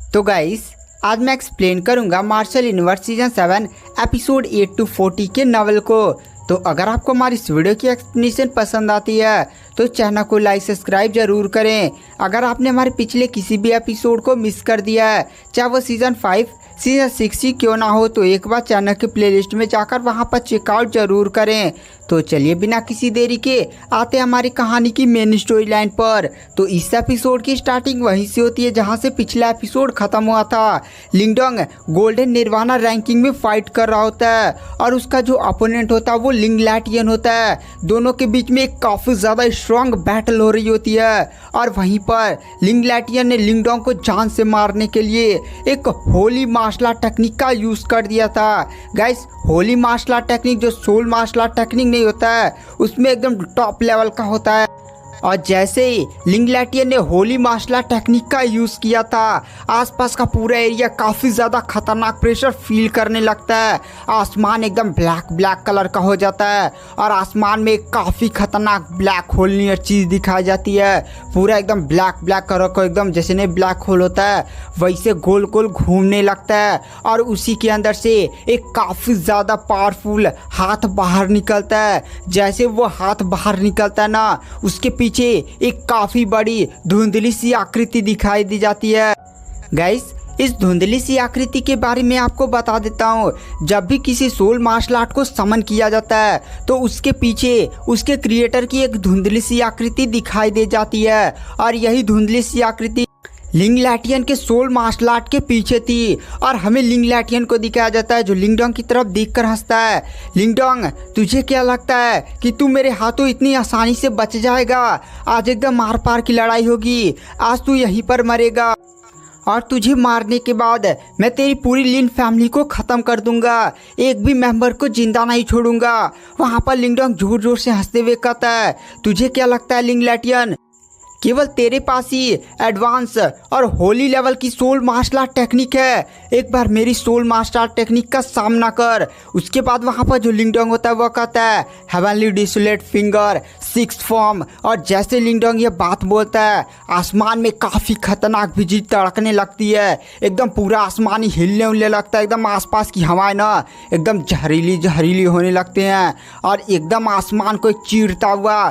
तो गाइस आज मैं एक्सप्लेन करूंगा martial universe season 7 episode 8 to 40 के नॉवल को। तो अगर आपको हमारी इस वीडियो की एक्सप्लेनेशन पसंद आती है तो चैनल को लाइक सब्सक्राइब जरूर करें। अगर आपने हमारे पिछले किसी भी एपिसोड को मिस कर दिया है, चाहे वो सीजन 5 सीजन 6 ही क्यों ना हो, तो एक बार चैनल के प्लेलिस्ट में जाकर वहां पर चेकआउट जरूर करें। तो चलिए बिना किसी देरी के आते हैं हमारी कहानी की मेन स्टोरी लाइन पर। तो इस एपिसोड की स्टार्टिंग वहीं से होती है जहां से पिछला एपिसोड खत्म हुआ था। लिंगडोंग गोल्डन निर्वाणा रैंकिंग में फाइट कर रहा होता है और उसका जो अपोनेंट होता है वो लिंग लैटियन होता है। दोनों के बीच में एक काफी ज्यादा स्ट्रॉन्ग बैटल हो रही होती है और वहीं पर लिंग लैटियन ने लिंगडोंग को जान से मारने के लिए एक होली मार्शल आर्ट टेक्निक का यूज कर दिया था। Guys holy martial art technique जो सोल मार्शल आर्ट टेक्निक नहीं होता है उसमें एकदम टॉप लेवल का होता है। और जैसे ही लिंग लैटियन ने होली मार्शल आर्ट टेक्निक का यूज किया था, आसपास का पूरा एरिया काफी ज्यादा खतरनाक प्रेशर फील करने लगता है। आसमान एकदम ब्लैक कलर का हो जाता है और आसमान में काफी खतरनाक ब्लैक होल नियर चीज दिखाई जाती है। पूरा एकदम ब्लैक कलर को एकदम जैसे नहीं ब्लैक होल होता है वैसे गोल गोल घूमने लगता है और उसी के अंदर से एक काफी ज्यादा पावरफुल हाथ बाहर निकलता है। जैसे वो हाथ बाहर निकलता है ना, उसके पीछे एक काफी बड़ी धुंधली सी आकृति दिखाई दी जाती है। गाइस इस धुंधली सी आकृति के बारे में आपको बता देता हूँ। जब भी किसी सोल मार्शल आर्ट को समन किया जाता है तो उसके पीछे उसके क्रिएटर की एक धुंधली सी आकृति दिखाई दे जाती है और यही धुंधली सी आकृति लिंग लैटियन के सोल मार्शल आर्ट के पीछे थी और हमें लिंग लैटियन को दिखाया जाता है जो लिंगडोंग की तरफ देखकर हंसता है। लिंगडोंग तुझे क्या लगता है कि तू मेरे हाथों इतनी आसानी से बच जाएगा? आज एकदम आर पार की लड़ाई होगी, आज तू यहीं पर मरेगा और तुझे मारने के बाद मैं तेरी पूरी लिन फैमिली को ख़त्म कर दूंगा, एक भी मेंबर को जिंदा नहीं छोड़ूंगा। वहाँ पर लिंगडोंग जोर जोर से हंसते हुए कहता है, तुझे क्या लगता है लिंग लैटियन, केवल तेरे पास ही एडवांस और होली लेवल की सोल मार्शल आर्ट टेक्निक है? एक बार मेरी सोल मार्शल आर्ट टेक्निक का सामना कर। उसके बाद वहाँ पर जो लिंगडोंग होता है वो कहता है heavenly desolate finger 6th form. और जैसे लिंगडोंग ये बात बोलता है आसमान में काफ़ी खतरनाक बिजली तड़कने लगती है, एकदम पूरा आसमान ही हिलने उलने लगता है, एकदम आसपास की हवाएं ना एकदम जहरीली होने लगते हैं और एकदम आसमान को चीरता हुआ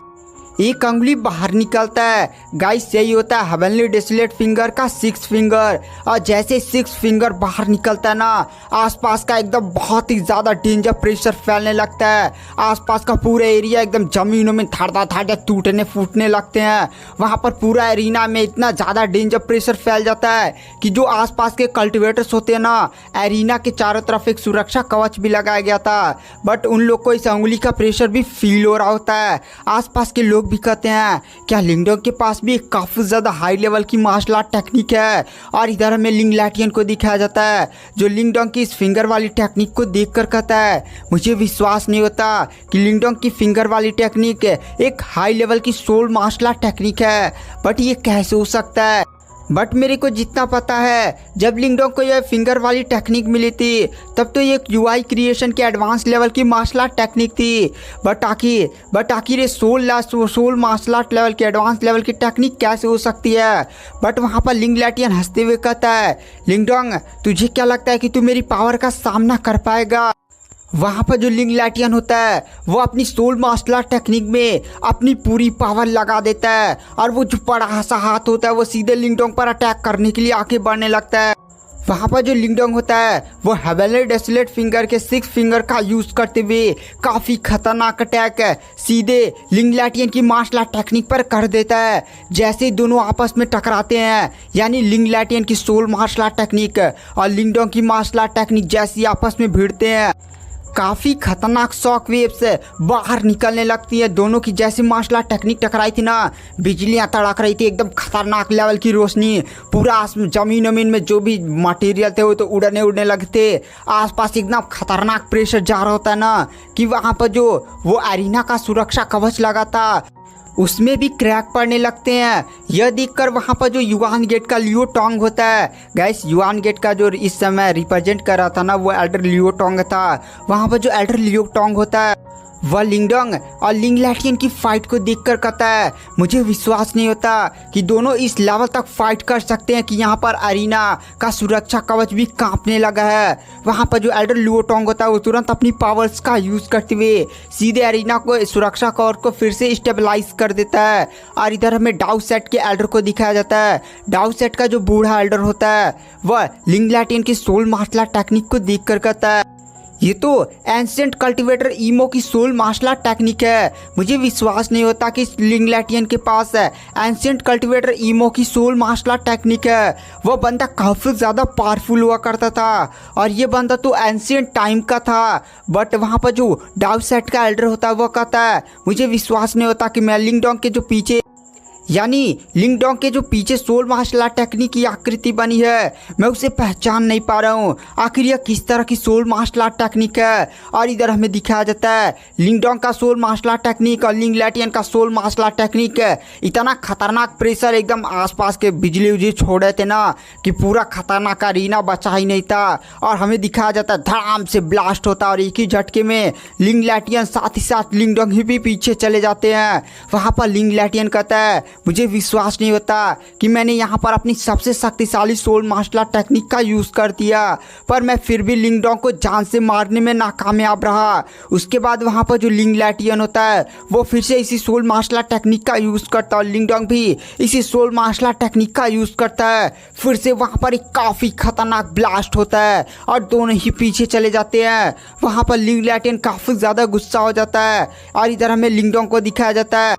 एक अंगुली बाहर निकलता है। गाइस यही होता है हेवनली डेसोलेट फिंगर का 6th फिंगर। और जैसे 6th फिंगर बाहर निकलता है ना, आसपास का एकदम बहुत ही ज़्यादा डेंजर प्रेशर फैलने लगता है। आसपास का पूरा एरिया एकदम जमीनों में धड़ टूटने फूटने लगते हैं। वहाँ पर पूरा एरिना में इतना ज़्यादा डेंजर प्रेशर फैल जाता है कि जो आसपास के कल्टिवेटर्स होते हैं ना, एरिना के चारों तरफ एक सुरक्षा कवच भी लगाया गया था, बट उन लोग को इस अंगुली का प्रेशर भी फील हो रहा होता है। आसपास के लोग भी कहते हैं क्या लिंगडोंग के पास भी काफी ज्यादा हाई लेवल की मार्शल आर्ट टेक्निक है? और इधर हमें लिंग लैटियन को दिखाया जाता है जो लिंगडोंग की इस फिंगर वाली टेक्निक को देखकर कहता है मुझे विश्वास नहीं होता कि लिंगडोंग की फिंगर वाली टेक्निक एक हाई लेवल की सोल मार्शल आर्ट टेक्निक है, बट ये कैसे हो सकता है? बट मेरे को जितना पता है जब लिंगडोंग को यह फिंगर वाली टेक्निक मिली थी तब तो ये एक यूआई क्रिएशन की एडवांस लेवल की मार्शल आर्ट टेक्निक थी। बट आखिर ये सोल मार्शल आर्ट लेवल की एडवांस लेवल की टेक्निक कैसे हो सकती है? बट वहाँ पर लिंग लैटियन हंसते हुए कहता है लिंगडोंग तुझे क्या लगता है कि तू मेरी पावर का सामना कर पाएगा? वहाँ पर जो लिंग लैटियन होता है वो अपनी सोल मार्शल आर्ट टेक्निक में अपनी पूरी पावर लगा देता है और वो जो बड़ा सा हाथ होता है वो सीधे लिंगडोंग पर अटैक करने के लिए आगे बढ़ने लगता है। वहाँ पर जो लिंगडोंग होता है वो हेवनली डेसोलेट फिंगर के 6th फिंगर का यूज करते हुए काफ़ी खतरनाक अटैक सीधे लिंग लैटियन की मार्शल आर्ट टेक्निक पर कर देता है। जैसे ही दोनों आपस में टकराते हैं, यानी लिंग लैटियन की सोल मार्शल आर्ट टेक्निक और लिंगडोंग की मार्शल आर्ट टेक्निक जैसे आपस में भिड़ते हैं, काफ़ी खतरनाक शॉक वेव्स बाहर निकलने लगती है। दोनों की जैसी मार्शल आर्ट टेक्निक टकराई थी ना, बिजलियाँ तड़क रही थी, एकदम खतरनाक लेवल की रोशनी, पूरा जमीन में जो भी मटेरियल थे वो तो उड़ने लगते। आसपास एकदम खतरनाक प्रेशर जा रहा होता है ना कि वहाँ पर जो वो एरिना का सुरक्षा कवच लगा था उसमें भी क्रैक पड़ने लगते हैं। यह देखकर वहाँ पर जो युआन गेट का लियो टोंग होता है, गाइस युआन गेट का जो इस समय रिप्रेजेंट कर रहा था ना वो एल्डर लियो टोंग था। वहाँ पर जो एल्डर लियो टोंग होता है वह लिंगडोंग और लिंगलैटियन की फाइट को देखकर कहता है मुझे विश्वास नहीं होता कि दोनों इस लेवल तक फाइट कर सकते हैं कि यहाँ पर अरीना का सुरक्षा कवच भी कांपने लगा है। वहाँ पर जो एल्डर लुओटोंग होता है वो तुरंत अपनी पावर्स का यूज़ करते हुए सीधे अरीना को सुरक्षा कवच को फिर से स्टेबलाइज कर देता है। और इधर हमें डाउ सेट के एल्डर को दिखाया जाता है। डाउ सेट का जो बूढ़ा एल्डर होता है वह लिंगलैटियन की सोल मार्शल आर्ट टेक्निक को देख कर कहता है ये तो एंशिएंट कल्टीवेटर ईमो की सोल मार्शल आर्ट टेक्निक है। मुझे विश्वास नहीं होता कि इस लिंगलैटियन के पास है एंशिएंट कल्टीवेटर ईमो की सोल मार्शल आर्ट टेक्निक है। वह बंदा काफ़ी ज़्यादा पावरफुल हुआ करता था और ये बंदा तो एंशिएंट टाइम का था। बट वहाँ पर जो डाउ सेट का एल्डर होता है वह कहता है मुझे विश्वास नहीं होता कि मैं लिंगडोंग के जो पीछे यानी लिंगडोंग के जो पीछे सोल मार्शल आर्ट टेक्निक की आकृति बनी है मैं उसे पहचान नहीं पा रहा हूँ। आखिर यह किस तरह की सोल मार्शल आर्ट टेक्निक है। और इधर हमें दिखाया जाता है लिंगडोंग का सोल मार्शल आर्ट टेक्निक और लिंगलैटियन का सोल मार्शल आर्ट टेक्निक है। इतना खतरनाक प्रेशर एकदम आसपास के बिजली उजली छोड़ रहे थे ना कि पूरा खतरनाक अरीना बचा ही नहीं था। और हमें दिखाया जाता है धड़ाम से ब्लास्ट होता है और एक ही झटके में लिंगलैटियन साथ ही साथ लिंगडोंग भी पीछे चले जाते हैं। वहाँ पर लिंगलैटियन कहता है मुझे विश्वास नहीं होता कि मैंने यहाँ पर अपनी सबसे शक्तिशाली सोल मार्शल आर्ट टेक्निक का यूज़ कर दिया पर मैं फिर भी लिंगडोंग को जान से मारने में नाकामयाब रहा। उसके बाद वहाँ पर जो लिंगलैटियन होता है वो फिर से इसी सोल मार्शल आर्ट टेक्निक का यूज़ करता है और लिंगडोंग भी इसी सोल मार्शल आर्ट टेक्निक का यूज़ करता है। फिर से वहाँ पर एक काफ़ी खतरनाक ब्लास्ट होता है और दोनों ही पीछे चले जाते हैं। वहाँ पर लिंगलैटियन काफ़ी ज़्यादा गुस्सा हो जाता है और इधर हमें लिंगडोंग को दिखाया जाता है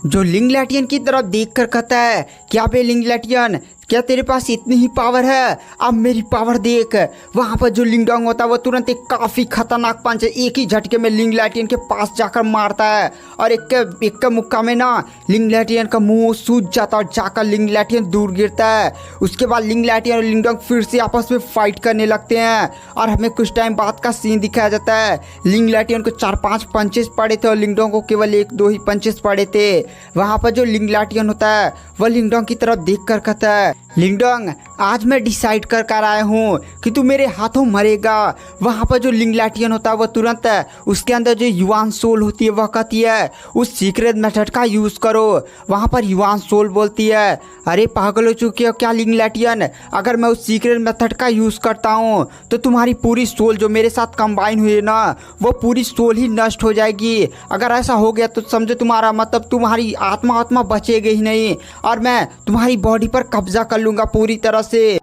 जो लिंगलैटियन की तरफ देख कर कहता है क्या बे लिंगलैटियन क्या तेरे पास इतनी ही पावर है, अब मेरी पावर देख। वहाँ पर जो लिंगडोंग होता है वो तुरंत एक काफ़ी खतरनाक पंच एक ही झटके में लिंगलैटियन के पास जाकर मारता है और एक का मुक्का में ना लिंगलैटियन का मुंह सूज जाता है और जाकर लिंगलैटियन दूर गिरता है। उसके बाद लिंगलैटियन और लिंगडोंग फिर से आपस में फाइट करने लगते हैं और हमें कुछ टाइम बाद का सीन दिखाया जाता है। लिंगलैटियन को 4-5 पंचेस पड़े थे और लिंगडोंग को केवल 1-2 ही पंचेस पड़े थे। वहाँ पर जो लिंगलैटियन होता है वह लिंगडोंग की तरफ देख कर कहता है लिंगडोंग आज मैं डिसाइड कर आया हूँ कि तू मेरे हाथों मरेगा। वहाँ पर जो लिंगलैटियन होता है वह तुरंत उसके अंदर जो युआन सोल होती है वह कहती है उस सीक्रेट मेथड का यूज़ करो। वहाँ पर युआन सोल बोलती है अरे पागल हो चुके हो क्या लिंगलैटियन, अगर मैं उस सीक्रेट मेथड का यूज़ करता हूँ तो तुम्हारी पूरी सोल जो मेरे साथ कंबाइन हुई है ना वो पूरी सोल ही नष्ट हो जाएगी। अगर ऐसा हो गया तो समझो तुम्हारा मतलब तुम्हारी आत्मा बचेगी ही नहीं और मैं तुम्हारी बॉडी पर कब्जा कर लूँगा पूरी तरह से।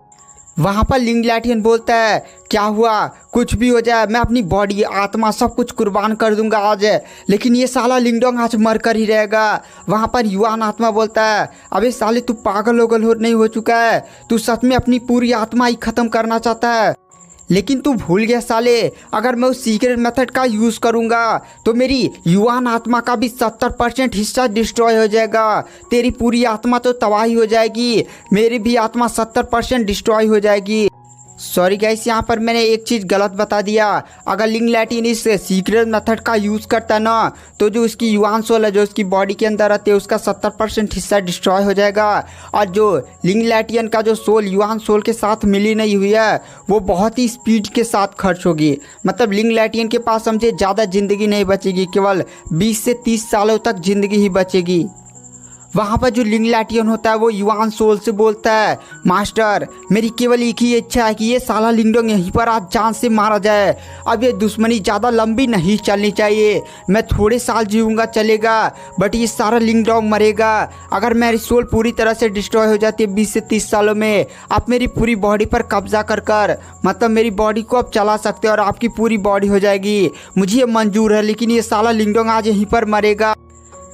वहाँ पर लिंगलैटियन बोलता है क्या हुआ, कुछ भी हो जाए मैं अपनी बॉडी आत्मा सब कुछ कुर्बान कर दूंगा आज, लेकिन ये साला लिंगडोंग आज मर कर ही रहेगा। वहाँ पर युआन आत्मा बोलता है अबे साले तू पागल हो नहीं हो चुका है, तू सच में अपनी पूरी आत्मा ही ख़त्म करना चाहता है। लेकिन तू भूल गया साले, अगर मैं उस सीक्रेट मेथड का यूज़ करूँगा तो मेरी युआन आत्मा का भी 70% हिस्सा डिस्ट्रॉय हो जाएगा। तेरी पूरी आत्मा तो तबाही हो जाएगी, मेरी भी आत्मा 70% डिस्ट्रॉय हो जाएगी। सॉरी गाइस, यहाँ पर मैंने एक चीज़ गलत बता दिया। अगर लिंगलैटियन इस सीक्रेट मेथड का यूज़ करता है ना तो जो उसकी युआन सोल है जो उसकी बॉडी के अंदर रहती है उसका 70% हिस्सा डिस्ट्रॉय हो जाएगा और जो लिंगलैटियन का जो सोल युआन सोल के साथ मिली नहीं हुई है वो बहुत ही स्पीड के साथ खर्च होगी। मतलब लिंगलैटियन के पास हमसे ज़्यादा ज़िंदगी नहीं बचेगी, केवल 20 से 30 सालों तक ज़िंदगी ही बचेगी। वहाँ पर जो लिंगलैटियन होता है वो युआन सोल से बोलता है मास्टर मेरी केवल एक ही इच्छा है कि ये साला लिंगडोंग यहीं पर आज जान से मारा जाए। अब ये दुश्मनी ज़्यादा लंबी नहीं चलनी चाहिए, मैं थोड़े साल जीऊँगा चलेगा बट ये सारा लिंगडोंग मरेगा। अगर मेरी सोल पूरी तरह से डिस्ट्रॉय हो जाती है 20 से 30 सालों में, आप मेरी पूरी बॉडी पर कब्जा कर मतलब मेरी बॉडी को आप चला सकते हो और आपकी पूरी बॉडी हो जाएगी। मुझे ये मंजूर है, लेकिन ये साला लिंगडोंग आज यहीं पर मरेगा।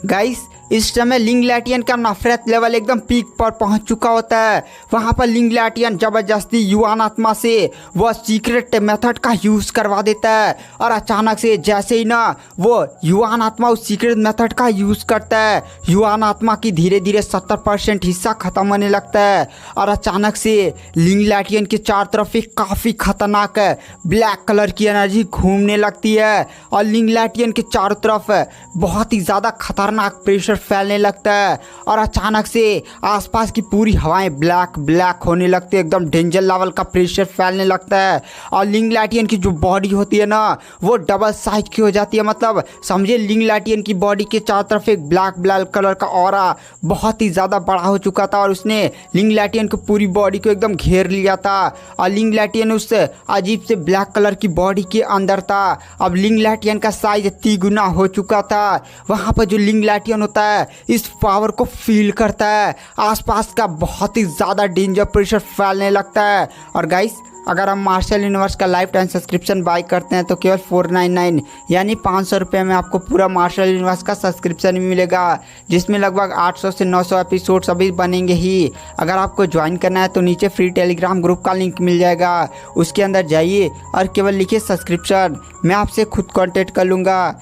गाइस इस समय लिंगलैटियन का नफरत लेवल एकदम पीक पर पहुंच चुका होता है। वहां पर लिंगलैटियन ज़बरदस्ती युआन आत्मा से वह सीक्रेट मेथड का यूज़ करवा देता है और अचानक से जैसे ही ना वो युआन आत्मा उस सीक्रेट मेथड का यूज़ करता है युआन आत्मा की धीरे धीरे 70% हिस्सा ख़त्म होने लगता है और अचानक से लिंगलैटियन के चारों तरफ एक काफ़ी खतरनाक ब्लैक कलर की एनर्जी घूमने लगती है और लिंगलैटियन के चारों तरफ बहुत ही ज़्यादा खतरनाक प्रेशर प्रेशर फैलने लगता है और अचानक से आसपास की पूरी हवाएं ब्लैक ब्लैक होने लगती है, एकदम डेंजर लेवल का प्रेशर फैलने लगता है। और लिंग लाटियन की जो बॉडी होती है ना वो डबल साइज की हो जाती है। मतलब समझे लिंग लाटियन की बॉडी के चारों तरफ एक ब्लैक ब्लैक कलर का ऑरा बहुत ही ज़्यादा बड़ा हो चुका था और उसने लिंग लाटियन की पूरी बॉडी को एकदम घेर लिया था। और लिंग लाटियन उस अजीब से ब्लैक कलर की बॉडी के अंदर था। अब लिंग लाटियन का साइज 3 गुना हो चुका था। वहाँ पर जो लिंग लाटियन होता है इस पावर को फील करता है, आसपास का बहुत ही ज़्यादा डेंजर प्रेशर फैलने लगता है। और गाइस अगर हम मार्शल यूनिवर्स का लाइफ टाइम सब्सक्रिप्शन बाय करते हैं तो केवल 499 यानी 500 रुपये में आपको पूरा मार्शल यूनिवर्स का सब्सक्रिप्शन भी मिलेगा, जिसमें लगभग 800 से 900 एपिसोड्स अभी बनेंगे ही। अगर आपको ज्वाइन करना है तो नीचे फ्री टेलीग्राम ग्रुप का लिंक मिल जाएगा, उसके अंदर जाइए और केवल लिखिए सब्सक्रिप्शन। मैं आपसे खुद कांटेक्ट कर लूँगा,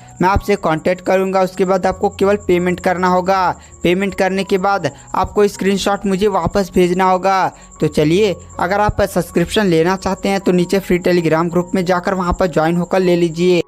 उसके बाद आपको केवल पेमेंट करना होगा। पेमेंट करने के बाद आपको स्क्रीनशॉट मुझे वापस भेजना होगा। तो चलिए अगर आप सब्सक्रिप्शन लेना चाहते हैं तो नीचे फ्री टेलीग्राम ग्रुप में जाकर वहां पर ज्वाइन होकर ले लीजिए।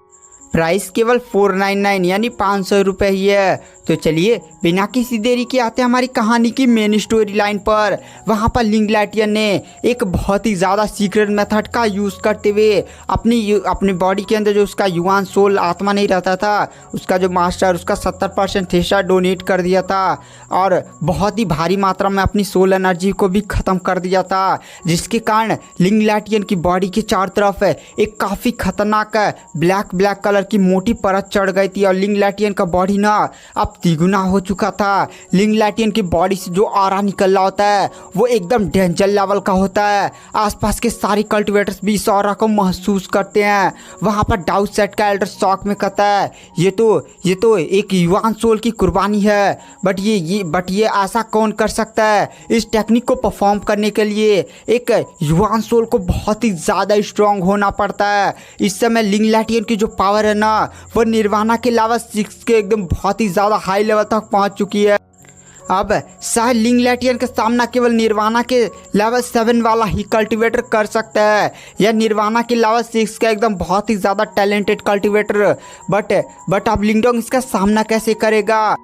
प्राइस केवल 499 यानी 500 रुपये ही है। तो चलिए बिना किसी देरी के आते हैं हमारी कहानी की मेन स्टोरी लाइन पर। वहाँ पर लिंग लाटियन ने एक बहुत ही ज़्यादा सीक्रेट मेथड का यूज़ करते हुए अपनी बॉडी के अंदर जो उसका युवान सोल आत्मा नहीं रहता था, उसका जो मास्टर उसका 70% हिस्सा डोनेट कर दिया था और बहुत ही भारी मात्रा में अपनी सोल एनर्जी को भी ख़त्म कर दिया था, जिसके कारण लिंग लाटियन की बॉडी के चारों तरफ एक काफ़ी खतरनाक ब्लैक ब्लैक कलर की मोटी परत चढ़ गई थी और लिंग लाटियन का बॉडी ना अब तिगुना हो चुका था। लिंग लाटियन की बॉडी से जो आरा निकल रहा होता है वो एकदम डेंजर लेवल का होता है। आसपास के सारे कल्टिवेटर्स भी इस आरा को महसूस करते हैं। वहाँ पर डाउ सेट का एल्डर शॉक में कहता है ये तो एक युवान सोल की कुर्बानी है, बट ये ऐसा कौन कर सकता है। इस टेक्निक को परफॉर्म करने के लिए एक युवान सोल को बहुत ही ज़्यादा स्ट्रांग होना पड़ता है। इस समय लिंग लाटियन की जो पावर है ना वो निर्वाणा के लेवल 6 के एकदम बहुत ही ज़्यादा हाई लेवल तक पहुंच चुकी है। अब शायद लिंग लाटियन का सामना केवल निर्वाणा के लेवल 7 वाला ही कल्टीवेटर कर सकता है या निर्वाणा के लेवल 6 का एकदम बहुत ही ज़्यादा टैलेंटेड कल्टीवेटर। बट अब लिंगडोंग इसका सामना कैसे करेगा।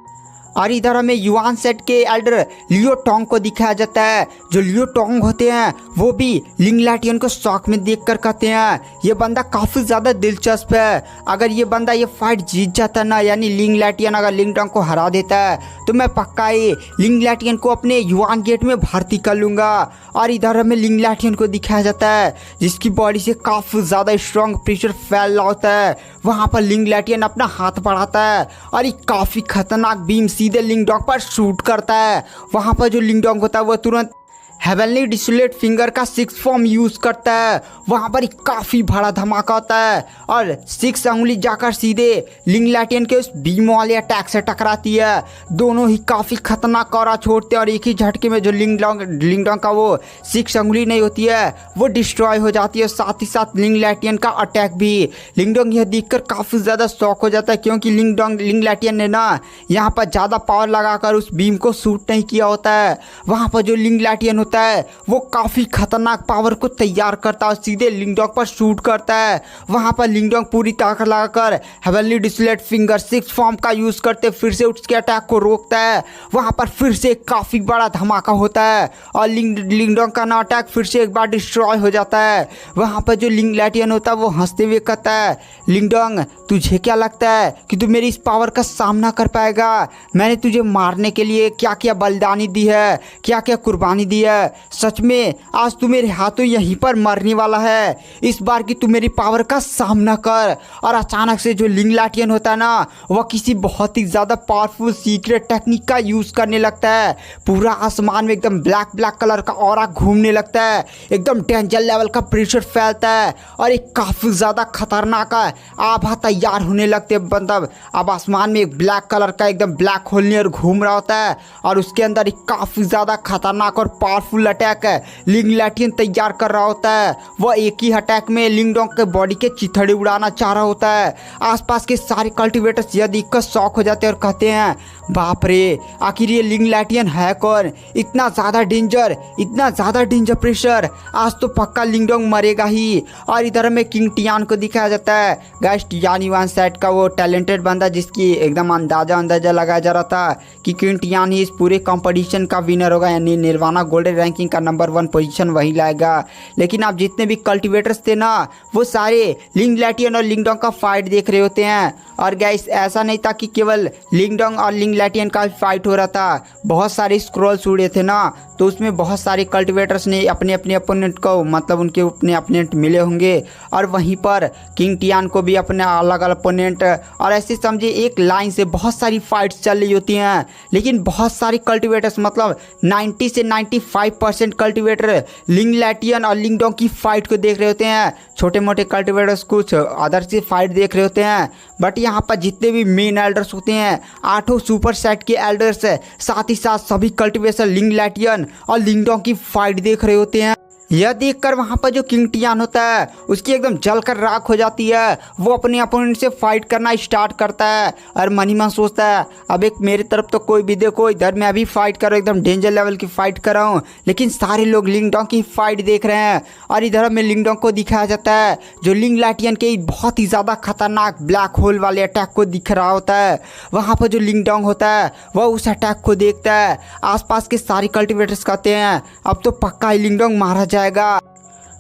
और इधर हमें युवान सेट के एल्डर लियो टोंग को दिखाया जाता है। जो लियो टोंग होते हैं वो भी लिंग लाटियन को शौक में देखकर कहते हैं ये बंदा काफ़ी ज़्यादा दिलचस्प है। अगर ये बंदा ये फाइट जीत जाता ना, यानी लिंग लाटियन अगर लिंग टोंग को हरा देता है तो मैं पक्का ही लिंग लाटियन को अपने युवान गेट में भर्ती कर लूँगा। और इधर हमें लिंग लाटियन को दिखाया जाता है जिसकी बॉडी से काफ़ी ज़्यादा स्ट्रॉन्ग प्रेशर फैल रहा होता है। वहाँ पर लिंग लाटियन अपना हाथ बढ़ाता है और एक काफ़ी खतरनाक बीम सीधे लिंगडोंग पर शूट करता है। वहाँ पर जो लिंगडोंग होता है वो तुरंत हेवनली डिसोलेट फिंगर का 6 फॉर्म यूज़ करता है। वहाँ पर काफ़ी बड़ा धमाका होता है और 6 अंगुली जाकर सीधे लिंग लाटियन के उस बीम वाले अटैक से टकराती है। दोनों ही काफ़ी खतरनाक कौरा छोड़ते हैं और एक ही झटके में जो लिंगडोंग का वो 6 अंगुली नहीं होती है वो डिस्ट्रॉय हो जाती है। साथ ही साथ लिंग लाटियन का अटैक भी। लिंगडोंग यह देखकर काफ़ी ज़्यादा शॉक हो जाता है क्योंकि लिंग लाटियन ने ना यहाँ पर ज़्यादा पावर लगाकर उस बीम को शूट नहीं किया होता है। वहाँ पर जो लिंग लाटियन होता है वो काफी खतरनाक पावर को तैयार करता है और सीधे लिंगडोंग पर शूट करता है। वहां पर लिंगडोंग पूरी ताकत लगाकर हेवनली डिसोलेट फिंगर 6 फॉर्म का यूज करते फिर से उसके अटैक को रोकता है। वहां पर फिर से काफी बड़ा धमाका होता है और लिंगडोंग का ना अटैक फिर से एक बार डिस्ट्रॉय हो जाता है। वहां पर जो लिंग लाटियन होता है वो हंसते हुए कहता है लिंगडोंग तुझे क्या लगता है कि तू मेरी इस पावर का सामना कर पाएगा। मैंने तुझे मारने के लिए क्या क्या बलिदानी दी है, क्या क्या कुर्बानी दी है। सच में आज तू मेरे हाथों यहीं पर मरने वाला है। इस बार की तू मेरी पावर का सामना कर। और अचानक से जो लिंग लाटियन होता है ना वह किसी बहुत ही ज़्यादा पावरफुल सीक्रेट टेक्निक का यूज़ करने लगता है। पूरा आसमान में एकदम ब्लैक ब्लैक कलर का ऑरा घूमने लगता है, एकदम डेंजर लेवल का प्रेशर फैलता है और एक काफ़ी ज़्यादा खतरनाक आभा तैयार होने लगते हैं। मतलब अब आसमान में एक ब्लैक कलर का एकदम ब्लैक होल नियर घूम रहा होता है और उसके अंदर एक काफ़ी ज़्यादा खतरनाक और पावरफुल पावरफुल अटैक लिंग लैटियन तैयार कर रहा होता है। वह एक ही अटैक में लिंग डोंग के बॉडी के चिथड़े उड़ाना चाह रहा होता है। आसपास के सारे कल्टिवेटर्स यह देखकर शॉक हो जाते हैं और कहते हैं बाप रे, आखिर ये लिंग लैटियन है कौन? इतना ज़्यादा डेंजर प्रेशर, आज तो पक्का लिंग डोंग मरेगा ही। और इधर में किंग टियान को दिखाया जाता है। गाइस टियान युआन सेट का वो टैलेंटेड बंदा जिसकी एकदम अंदाजा लगाया जा रहा था कि किंग टियान ही इस पूरे कंपटीशन का विनर होगा, यानी निर्वाणा गोल्डन रैंकिंग का नंबर 1 पोजीशन वही लाएगा। लेकिन आप जितने भी कल्टिवेटर्स थे ना, वो सारे लिंग लैटियन और लिंग डोंग का फाइट देख रहे होते हैं। और गाइस ऐसा नहीं था कि केवल लिंग डोंग और लिंग लैटियन का फाइट हो रहा था, बहुत सारे स्क्रॉल्स उड़े थे ना, तो उसमें बहुत सारे कल्टिवेटर्स ने अपने अपने अपोनेंट को, मतलब उनके अपने अपोनेंट मिले होंगे। और वहीं पर किंग टियान को भी अपने अलग अलग अपोनेंट, और ऐसे समझिए एक लाइन से बहुत सारी फाइट्स चल रही होती हैं। लेकिन बहुत सारे कल्टिवेटर्स, मतलब 90 से 95% कल्टिवेटर लिंग लैटियन और लिंग डोंग की फाइट को देख रहे होते हैं। छोटे मोटे कल्टिवेटर्स कुछ अदर से फाइट देख रहे होते हैं। बट यहाँ पर जितने भी मेन एल्डर्स होते हैं, 8 सुपर सेट के एल्डर्स, साथ ही साथ सभी कल्टिवेटर लिंग लैटियन और लिंग डोंग की फाइट देख रहे होते हैं। यह देखकर वहाँ पर जो किंग टियान होता है उसकी एकदम जलकर राख हो जाती है। वो अपने अपोनेंट से फाइट करना स्टार्ट करता है और मन ही मन सोचता है अब एक मेरी तरफ तो कोई भी देखो, इधर मैं अभी फाइट कर रहा हूँ, एकदम डेंजर लेवल की फाइट कर रहा हूँ, लेकिन सारे लोग लिंग डोंग की फाइट देख रहे हैं। और इधर में लिंग डोंग को दिखाया जाता है जो लिंग लैटियन के बहुत ही ज़्यादा खतरनाक ब्लैक होल वाले अटैक को दिख रहा होता है। वहाँ पर जो लिंग डोंग होता है वह उस अटैक को देखता है। आसपास के सारे कल्टिवेटर्स कहते हैं अब तो पक्का ही लिंग डोंग मारा जाएगा।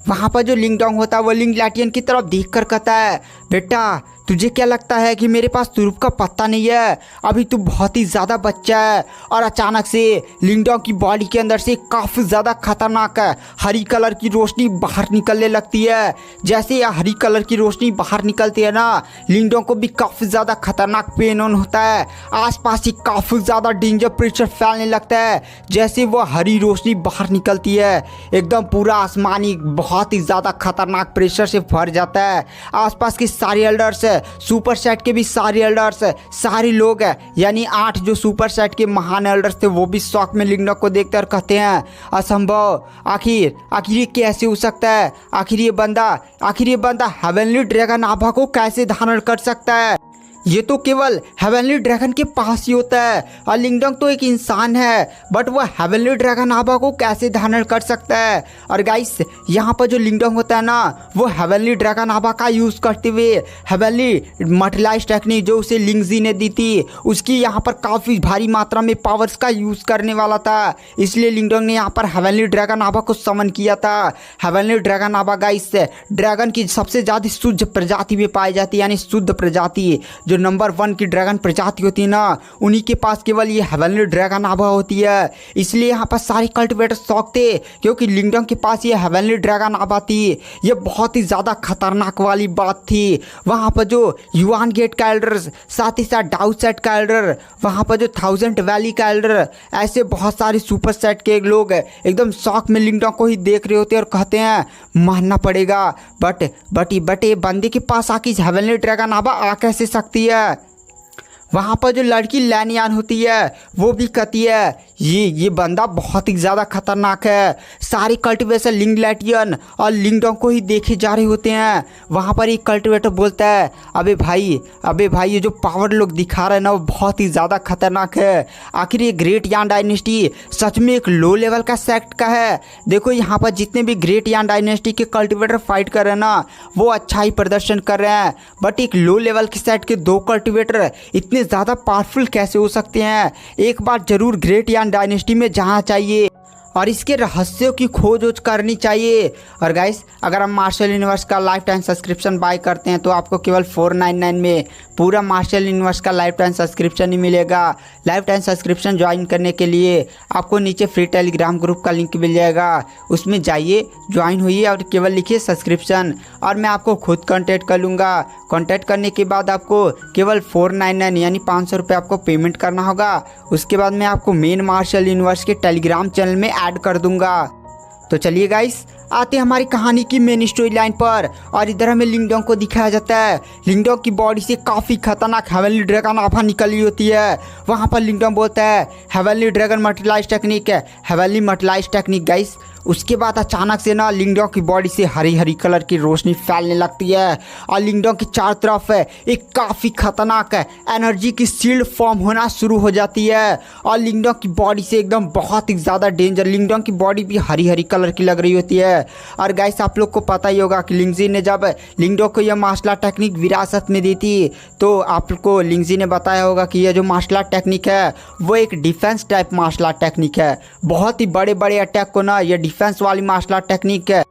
वहाँ पर जो लिंग डोंग होता है वो लिंग लैटियन की तरफ देखकर कहता है बेटा तुझे क्या लगता है कि मेरे पास तुरुप का पत्ता नहीं है? अभी तू बहुत ही ज़्यादा बच्चा है। और अचानक से लिंग डोंग की बॉडी के अंदर से काफ़ी ज़्यादा खतरनाक हरी कलर की रोशनी बाहर निकलने लगती है। जैसे यह हरी कलर की रोशनी बाहर निकलती है ना, लिंग डोंग को भी काफ़ी ज़्यादा खतरनाक पेन ऑन होता है। आसपास ही काफ़ी ज़्यादा डेंजर प्रेशर फैलने लगता है। जैसे वह हरी रोशनी बाहर निकलती है, एकदम पूरा आसमानी बहुत ही ज़्यादा खतरनाक प्रेशर से भर जाता है। आसपास के सारे एल्डर्स, सुपर सेट के भी सारे एल्डर्स, सारे लोग यानी 8 जो सुपर सेट के महान एल्डर्स थे वो भी शौक में लिंग डोंग को देखते और कहते हैं असंभव, आखिर ये कैसे हो सकता है? आखिर ये बंदा हेवनली ड्रैगन आभा को कैसे धारण कर सकता है? ये तो केवल हेवनली ड्रैगन के पास ही होता है। और लिंग डोंग तो एक इंसान है, बट वह हेवनली ड्रैगन आभा को कैसे धारण कर सकता है? और गाइस यहाँ पर जो लिंग डोंग होता है ना, वो हेवनली ड्रैगन आभा का यूज़ करते हुए हेवनली मटेरियलाइज टेक्निक जो उसे लिंग जी ने दी थी, उसकी यहाँ पर काफ़ी भारी मात्रा में पावर्स का यूज़ करने वाला था। इसलिए लिंग डोंग ने यहाँ पर हेवनली ड्रैगन आभा को समन किया था। हेवनली ड्रैगन आभा गाइस ड्रैगन की सबसे ज़्यादा शुद्ध प्रजाति में पाई जाती है, यानी शुद्ध प्रजाति जो नंबर 1 की ड्रैगन प्रजाति होती है ना, उन्हीं के पास केवल ये हेवनली ड्रैगन आभा होती है। इसलिए यहाँ पर सारे कल्टिवेटर शौक थे क्योंकि लिंग डोंग के पास ये हेवनली ड्रैगन आभा थी। ये बहुत ही ज़्यादा खतरनाक वाली बात थी। वहाँ पर जो युआन गेट का एल्डर, साथ ही साथ डाउ सेट का एल्डर, वहाँ पर जो 1000 वैली का एल्डर, ऐसे बहुत सारे सुपर सेट के लोग एकदम शौक में लिंग डोंग को ही देख रहे होते हैं और कहते हैं मानना पड़ेगा, बट ये बंदे के पास आके हेवनली ड्रैगन आभा आ कैसे सकती है? वहाँ पर जो लड़की लैनियान होती है वो भी कहती है ये बंदा बहुत ही ज़्यादा खतरनाक है। सारे कल्टिवेटर लिंग लैटियन और लिंग डोंग को ही देखे जा रहे होते हैं। वहाँ पर एक कल्टिवेटर बोलता है अबे भाई ये जो पावर लोग दिखा रहे हैं ना वो बहुत ही ज़्यादा खतरनाक है। आखिर ये ग्रेट यान डायनेस्टी सच में एक लो लेवल का सेक्ट का है। देखो यहाँ पर जितने भी ग्रेट यान डायनेस्टी के कल्टिवेटर फाइट कर रहे हैं ना, वो अच्छा ही प्रदर्शन कर रहे हैं, बट एक लो लेवल के सेट के 2 कल्टिवेटर इतने ज़्यादा पावरफुल कैसे हो सकते हैं? एक बार जरूर ग्रेट यान डायनेस्टी में जाना चाहिए और इसके रहस्यों की खोज करनी चाहिए। और गाइस अगर हम मार्शल यूनिवर्स का लाइफ टाइम सब्सक्रिप्शन बाय करते हैं तो आपको केवल 499 में पूरा मार्शल यूनिवर्स का लाइफ टाइम सब्सक्रिप्शन ही मिलेगा। लाइफ टाइम सब्सक्रिप्शन ज्वाइन करने के लिए आपको नीचे फ्री टेलीग्राम ग्रुप का लिंक मिल जाएगा, उसमें जाइए, ज्वाइन होइए और केवल लिखिए सब्सक्रिप्शन और मैं आपको खुद कॉन्टैक्ट कर लूँगा। कॉन्टैक्ट करने के बाद आपको केवल 499 यानी 500 रुपये आपको पेमेंट करना होगा। उसके बाद मैं आपको मेन मार्शल यूनिवर्स के टेलीग्राम चैनल में ऐड कर दूंगा। तो चलिए गाइस आते हैं हमारी कहानी की मेन स्टोरी लाइन पर। और इधर हमें लिंगडोंग को दिखाया जाता है। लिंगडोंग की बॉडी से काफ़ी खतरनाक हेवनली ड्रैगन आभा निकली होती है। वहाँ पर लिंगडोंग बोलता है हेवनली ड्रैगन मल्टीप्लाइज टेक्निक है, हेवनली मल्टीप्लाइज टेक्निक गाइस। उसके बाद अचानक से ना लिंगडोंग की बॉडी से हरी हरी कलर की रोशनी फैलने लगती है और लिंगडोंग की चारों तरफ एक काफ़ी खतरनाक एनर्जी की शील्ड फॉर्म होना शुरू हो जाती है। और लिंगडोंग की बॉडी से एकदम बहुत ही ज़्यादा डेंजर, लिंगडोंग की बॉडी भी हरी हरी कलर की लग रही होती है। और गाइस आप लोग को पता ही होगा कि लिंगजी ने जब लिंगडोंग को यह मार्शल आर्ट टेक्निक विरासत में दी थी तो आपको लिंगजी ने बताया होगा कि यह जो मार्शल आर्ट टेक्निक है वो एक defence type martial art technique है। बहुत ही बड़े बड़े अटैक को ना यह डिफेंस वाली मार्शल आर्ट टेक्निक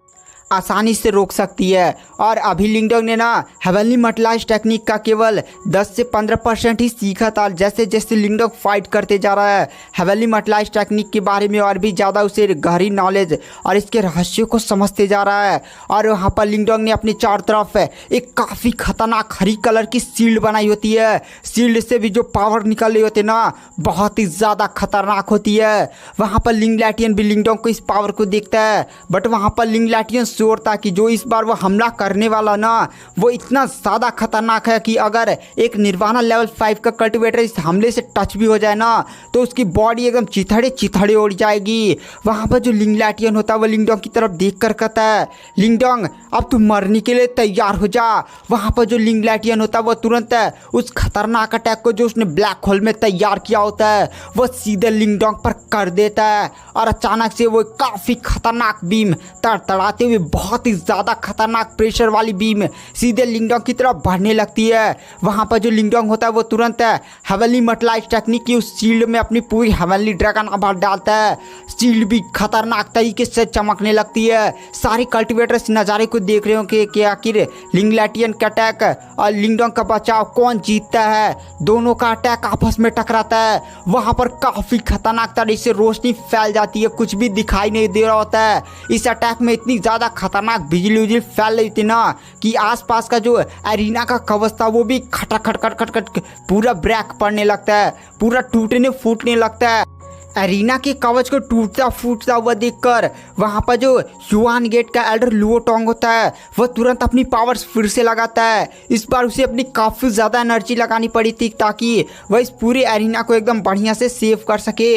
आसानी से रोक सकती है। और अभी लिंगडोंग ने ना हेवनली मल्टीप्लाइज टेक्निक का केवल 10 से 15% ही सीखा था। जैसे जैसे लिंगडोंग फाइट करते जा रहा है हेवनली मल्टीप्लाइज टेक्निक के बारे में और भी ज़्यादा उसे गहरी नॉलेज और इसके रहस्यों को समझते जा रहा है। और वहाँ पर लिंगडोंग ने अपने चारों तरफ एक काफ़ी खतरनाक हरी कलर की शील्ड बनाई होती है। शील्ड से भी जो पावर निकल रही होती है ना बहुत ही ज़्यादा खतरनाक होती है। वहाँ पर लिंग लैटियन भी लिंगडोंग को इस पावर को देखता है, बट वहाँ पर लिंग लैटियन श्योर था कि जो इस बार वो हमला करने वाला ना वो इतना ज़्यादा खतरनाक है कि अगर एक निर्वाणा लेवल 5 का कल्टिवेटर इस हमले से टच भी हो जाए ना तो उसकी बॉडी एकदम चिथड़े चिथड़े उड़ जाएगी। वहाँ पर जो लिंग लैटियन होता है वो लिंगडोंग की तरफ देख कर कहता है लिंगडोंग अब तू मरने के लिए तैयार हो जा। वहाँ पर जो लिंग लैटियन होता है वो तुरंत उस खतरनाक अटैक को जो उसने ब्लैक होल में तैयार किया होता है वो सीधे लिंगडोंग पर कर देता है। और अचानक से वो काफ़ी खतरनाक बीम तड़तड़ाते हुए बहुत ही ज़्यादा खतरनाक प्रेशर वाली बीम सीधे लिंगडोंग की तरफ बढ़ने लगती है। वहाँ पर जो लिंगडोंग होता है वो तुरंत हेवनली मल्टीप्लाइज टेक्निक की उस शील्ड में अपनी पूरी हेवनली ड्रैगन आभा डालता है। शील्ड भी खतरनाक तरीके से चमकने लगती है। सारे कल्टिवेटर इस नज़ारे को देख रहे हो कि आखिर लिंग लैटियन का अटैक और लिंगडोंग का बचाव कौन जीतता है। दोनों का अटैक आपस में टकराता है। वहाँ पर काफ़ी खतरनाक तरीके से रोशनी फैल जाती है, कुछ भी दिखाई नहीं दे रहा होता है। इस अटैक में इतनी ज़्यादा खतरनाक बिजली उजली फैल रही थी ना कि आसपास का जो एरिना का कवच था वो भी खटक खटखट खटखट पूरा ब्रेक पड़ने लगता है, पूरा टूटने फूटने लगता है। एरिना के कवच को टूटता फूटता हुआ देखकर वहाँ पर जो युआन गेट का एल्डर लुओ टोंग होता है वह तुरंत अपनी पावर्स फिर से लगाता है। इस बार उसे अपनी काफ़ी ज़्यादा एनर्जी लगानी पड़ी थी ताकि वह इस पूरे एरिना को एकदम बढ़िया से सेव कर सके।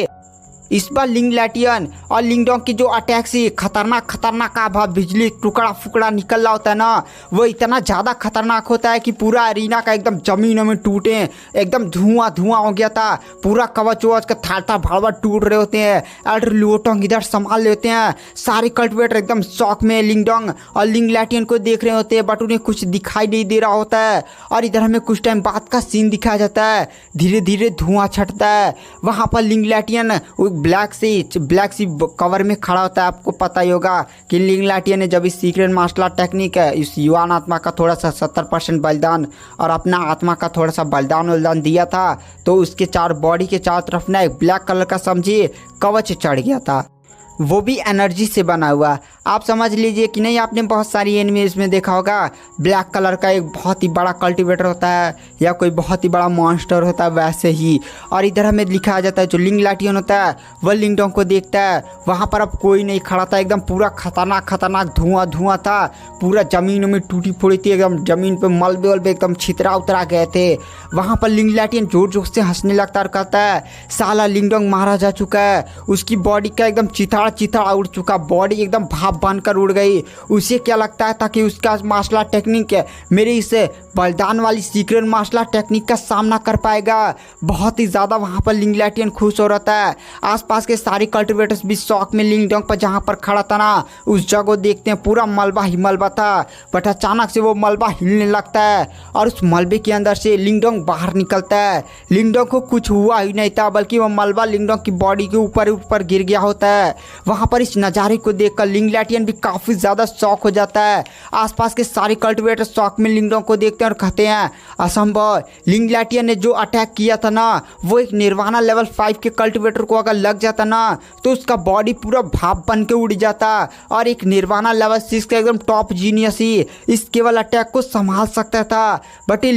इस बार लिंग लैटियन और लिंगडोंग की जो अटैक से खतरनाक आभा बिजली टुकड़ा फुकड़ा निकल रहा होता है ना वो इतना ज़्यादा खतरनाक होता है कि पूरा एरिना का एकदम जमीनों में टूटे एकदम धुआं हो गया था। पूरा कवच वच का थाटा भाड़वा टूट रहे होते हैं। एल्डर लुओ टोंग इधर संभाल लेते हैं। सारे कल्टिवेटर एकदम शौक में लिंगडोंग और लिंग लैटियन को देख रहे होते हैं, बट उन्हें कुछ दिखाई नहीं दे रहा होता है। और इधर हमें कुछ टाइम बाद का सीन दिखाया जाता है। धीरे धीरे धुआं छटता है। वहाँ पर लिंग लैटियन ब्लैक सी कवर में खड़ा होता है। आपको पता ही होगा कि लिंग लैटियन ने जब इस सीक्रेट मार्शल आर्ट टेक्निक है इस युआन आत्मा का थोड़ा सा 70% बलिदान और अपना आत्मा का थोड़ा सा बलिदान दिया था तो उसके बॉडी के चारों तरफ ना एक ब्लैक कलर का समझिए कवच चढ़ गया था, वो भी एनर्जी से बना हुआ। आप समझ लीजिए कि नहीं, आपने बहुत सारी एनिमीज में देखा होगा ब्लैक कलर का एक बहुत ही बड़ा कल्टिवेटर होता है या कोई बहुत ही बड़ा मॉन्स्टर होता है वैसे ही। और इधर हमें लिखा जाता है जो लिंग लैटियन होता है वह लिंगडोंग को देखता है। वहाँ पर अब कोई नहीं खड़ा था, एकदम पूरा खतरनाक धुआं था। पूरा ज़मीन में टूटी फूटी थी, एकदम ज़मीन पर मलबे वलबे एकदम छितरा उतरा गए थे। वहाँ पर लिंग लैटियन जोर जोर से हंसने लगता और कहता है साला लिंगडोंग मारा जा चुका है, उसकी बॉडी का एकदम चिथड़ा उड़ चुका, बॉडी एकदम भाप बनकर उड़ गई। उसे क्या लगता है ताकि उसका मार्शल आर्ट टेक्निक मेरे इस बलिदान वाली सीक्रेट मार्शल आर्ट टेक्निक का सामना कर पाएगा। बहुत ही ज़्यादा वहाँ पर लिंग लैटियन खुश हो रहा है। आसपास के सारे कल्टिवेटर्स भी शौक में लिंगडोंग पर जहाँ पर खड़ा था ना उस जगह देखते हैं पूरा मलबा ही मलबा था। बट अचानक से वो मलबा हिलने लगता है और उस मलबे के अंदर से लिंगडोंग बाहर निकलता है। लिंगडोंग को कुछ हुआ ही नहीं था, बल्कि वो मलबा लिंगडोंग की बॉडी के ऊपर गिर गया होता है। वहाँ पर इस नज़ारे को देखकर लिंग लैटियन भी काफ़ी ज़्यादा शॉक हो जाता है। आसपास के सारे कल्टिवेटर शॉक में लिंगडोंग को देखते हैं और कहते हैं असंभव, लिंग लैटियन ने जो अटैक किया था ना वो एक निर्वाणा लेवल 5 के कल्टिवेटर को अगर लग जाता ना तो उसका बॉडी पूरा भाप बन के उड़ जाता और एक निर्वाणा लेवल 6 का एकदम टॉप जीनियस ही इस केवल अटैक को संभाल सकता था। बट ये